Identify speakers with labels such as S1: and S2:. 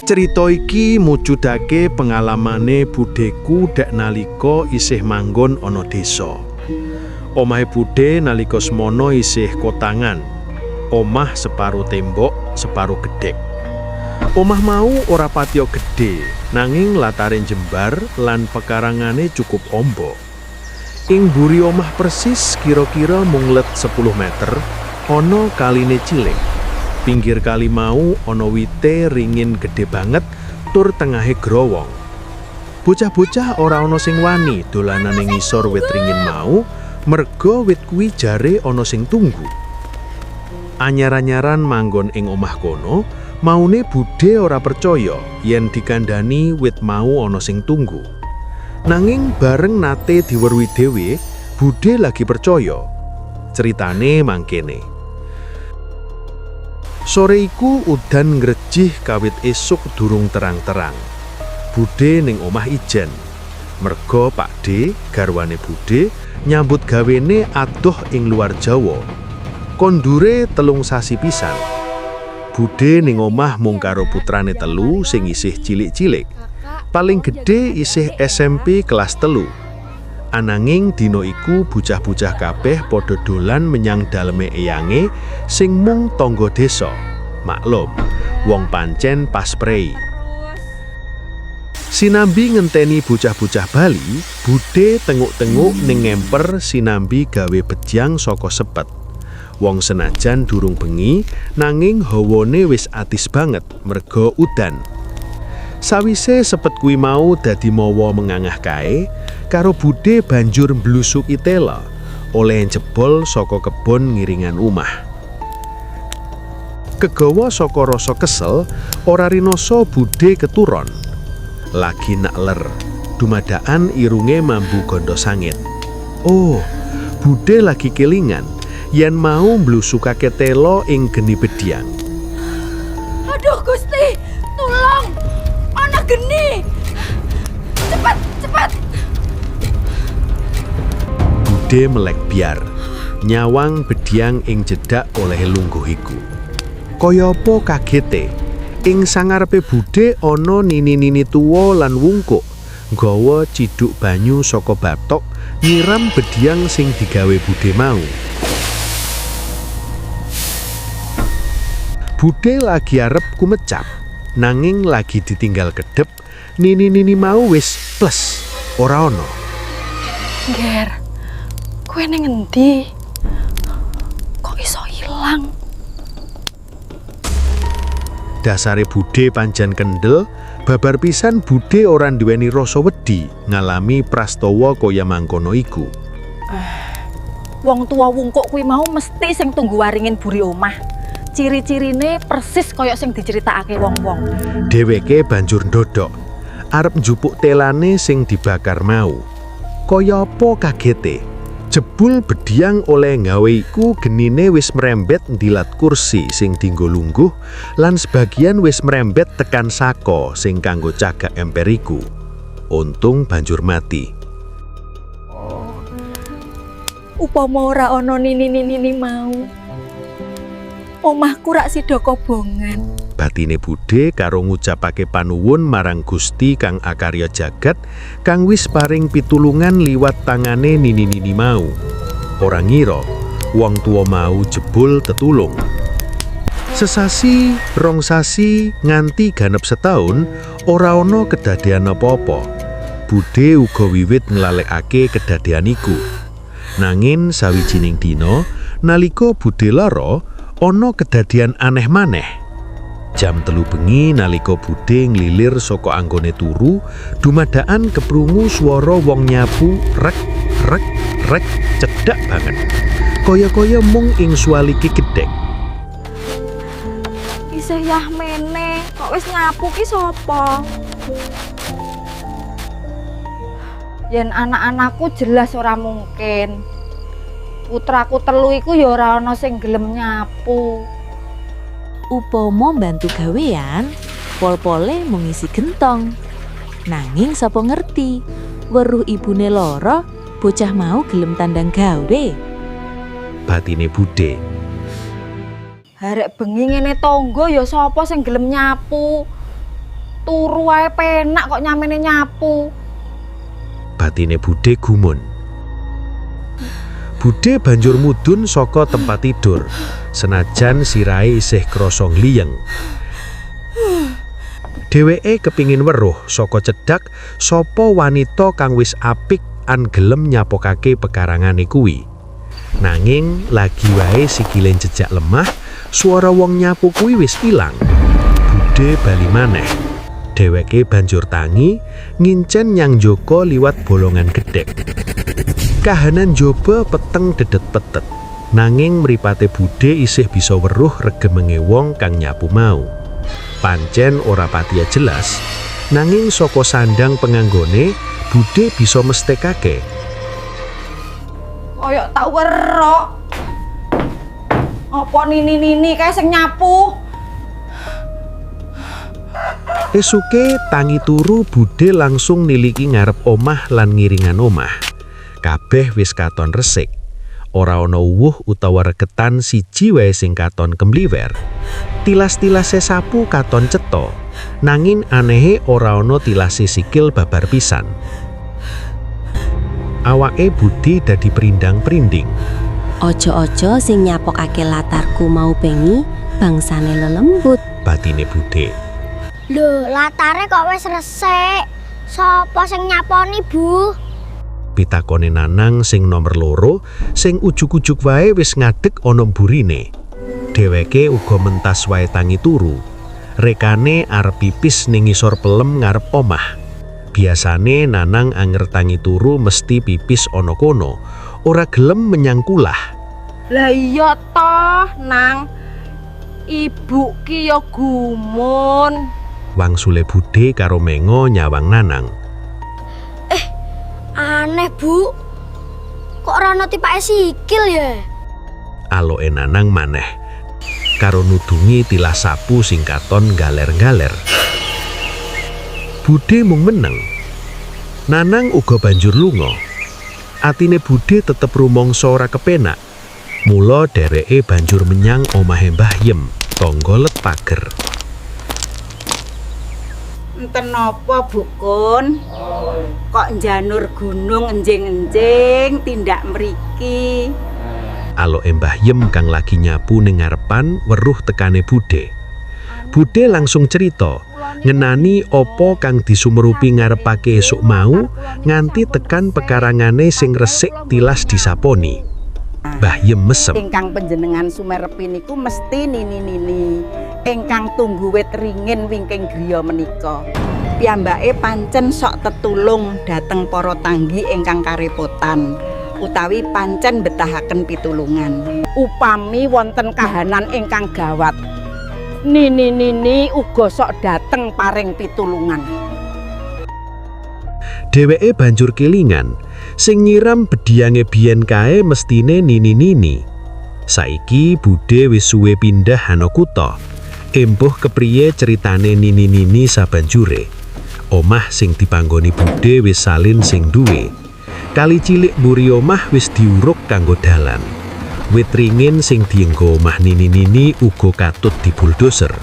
S1: Cerita iki mujudake pengalamane budheku dek nalika isih manggon ana desa. Omahe budhe nalika semono isih kotangan. Omah separo tembok, separo gedhek. Omah mau ora patiya gedhe, nanging latare jembar lan pekarangane cukup amba. Ing mburi omah persis kira-kira mung let 10 meter, ana kaline cilik. Pinggir kali mau ana wite ringin gede banget tur tengahe growong. Bocah-bocah ora ana sing wani dolanan ning ngisor wit ringin mau, merga wit kuwi jare ana sing tunggu. Anyar-anyaran manggon ing omah kono, maune budhe ora percaya yen dikandani wit mau ana sing tunggu. Nanging bareng nate diweruhi dhewe, budhe lagi percaya. Ceritane mangkene. Sore iku udan ngrejih kawit esuk durung terang-terang. Budhe ning omah ijen. Merga Pakde, garwane budhe, nyambut gawene adoh ing luar Jawa. Kondure 3 sasi pisan. Budhe ning omah mung karo putrane 3 sing isih cilik-cilik. Paling gedhe isih SMP kelas 3. Ananging dina iku bocah-bocah kabeh padha dolan menyang daleme eyange sing mung tangga desa. Maklum, wong pancen pas prei. Sinambi ngenteni bocah-bocah Bali, budhe tenguk-tenguk ning ngemper sinambi gawe bejang saka sepet. Wong senajan durung bengi, nanging hawane wis atis banget merga udan. Sawise sepet kuwi mau dadi mawa mengangah kae, karo budhe banjur mblusuki tela oleh jebol saka kebon ngiringan omah. Kegawa saka rasa kesel, ora rinoso budhe keturon. Lagi nakler, dumadaan irunge mambu gondo sangit. Oh, budhe lagi kelingan yen mau mblusukake tela ing geni bedyang.
S2: Aduh Gusti, tolong! Ana geni! Cepat, cepat!
S1: Budhe melek biar, nyawang bedyang ing jedak oleh lungguh iku. Kaya apa kagete, ing sangarepe budhe ana nini-nini tuwa lan wungkuk, nggawa ciduk banyu saka bathok nyiram bedyang sing digawe budhe mau. Budhe lagi arep kumecap, nanging lagi ditinggal kedep, nini-nini mau wis plus, ora ana.
S2: Ger, kowe ning endi? Kok iso ilang?
S1: Dasare budhe pancen kendel, babar pisan budhe ora nduweni rasa wedi ngalami prastawa kaya mangkono iku.
S2: Wong tua wungkuk kuwi mau mesti sing tunggu waringin buri omah. Ciri-cirine persis kaya sing diceritakake wong-wong.
S1: Dheweke banjur ndodok, arep njupuk telane sing dibakar mau. Kaya apa kagete? Jebul bedyang oleh gawe iku genine wis merembet ndilat kursi sing dienggo lungguh lan sebagian wis merembet tekan saka sing kanggo cagak emper iku. Untung banjur mati.
S2: Upama ora ana nini-nini mau, omahku rak sida kobongan.
S1: Batine budhe karo ngucapake panuwun marang Gusti kang akarya jagat kang wis paring pitulungan liwat tangane nini-nini mau. Ora ngira wong tuwa mau jebul tetulung. Sesasi, 2 sasi nganti ganep setahun ora ana kedadean apa-apa. Budhe uga wiwit nglalekake kedadean iku. Nanging sawijining dina nalika budhe lara ana kedadean aneh maneh. Jam 3 bengi nalika budhe nglilir saka anggone turu, dumadaan keprungu swara wong nyapu rek rek rek cedhak banget. Kaya-kaya mung ing swalike gedhek.
S2: Isih yah meneh, kok wis nyapu ki sapa? Yen anak-anakku jelas ora mungkin. Putraku 3 iku ya ora ana sing gelem nyapu.
S3: Upama mbantu gawean, pol-pole mung isi gentong. Nanging sapa ngerti, weruh ibune lara, bocah mau gelem tandang gawe.
S1: Batine budhe.
S2: Harek bengi ngene tangga ya sapa sing gelem nyapu? turu wae penak kok nyamene nyapu.
S1: Batine Budhe gumun. Budhe banjur mudhun saka tempat tidur, senajan sirahe isih krasa gliyeng. Dheweke kepingin weruh saka cedhak sapa wanita kang wis apik an gelem nyapokake pekarangane kuwi. Nanging lagi wae sikile jejak lemah, swara wong nyapu kuwi wis ilang. Budhe bali maneh. Dheweke banjur tangi ngincen nyang joko liwat bolongan gedhek. Kahanan jaba peteng dedet petet. Nanging mripate Budhe isih bisa weruh regemenge wong kang nyapu mau. Pancen ora patiya jelas, nanging saka sandang penganggone Budhe bisa mesthekake.
S2: Kaya tak werok. Apa nini-nini kae sing nyapu?
S1: Esuke tangi turu Budhe langsung niliki ngarep omah lan ngiringan omah. Kabeh wis katon resik. Ora ana uwuh utawa regetan siji wae sing katon kemliwer. Tilas-tilase sapu katon cetha, nanging anehe ora ana tilase sikil babar pisan. Awake Budhe dadi prindang-prinding.
S4: Ojo-ojo sing nyapokake latarku mau bengi bangsane lelembut.
S1: Batine Budhe.
S5: Lho, latare kok wis resik. Sapa sing nyaponi, Bu?
S1: Pitakone Nanang sing nomer loro, sing ujug-ujug wae wis ngadeg ana mburine. Dheweke uga mentas wae tangi turu. Rekane arep pipis ning ngisor pelem ngarep omah. Biasane Nanang anger tangi turu mesti pipis ana kono, ora gelem menyang kulah.
S2: Lah iya toh, Nang. Ibu ki ya gumun.
S1: Wangsule Budhe karo Mengo nyawang Nanang.
S5: Aneh, Bu. Kok ora ono tipake sikil ya?
S1: Aloke Nanang maneh karo nudungi tilas sapu sing katon galer-galer. Budhe mung meneng. Nanang uga banjur lunga. Atine Budhe tetep rumangsa ora kepenak. Mula dheweke banjur menyang omahe Mbah Yem, tangga let pager.
S6: Enten napa Bukun? Kok njanur gunung enjing-enjing tindak mriki?
S1: Aloke Mbah Yem kang lagi nyapu ning ngarepan weruh tekane Budhe. Budhe langsung cerita ngenani apa kang disumrupi ngarepake esuk mau nganti tekan pekarangane sing resik tilas disaponi. Mbah Yem mesem.
S6: Ingkang panjenengan sumerepi niku mesti nini-nini. Ingkang tunggu wit ringin wingking griya menika. Piyambake pancen sok tetulung dhateng para tanggi ingkang karepotan utawi pancen betahaken pitulungan. Upami wonten kahanan ingkang gawat, nini-nini uga sok dhateng paring pitulungan.
S1: Dheweke banjur kelingan, sing nyiram bedhiange biyen kae mestine nini-nini. Saiki Budhe wis suwe pindah ana kutha. Empuh kepriye ceritane nini-nini sabanjure. Omah sing dipanggoni Budhe wis salin sing duwe. Kali cilik mburi omah wis diuruk kanggo dalan. Wit ringin sing dienggo omah nini-nini uga katut dibuldoser.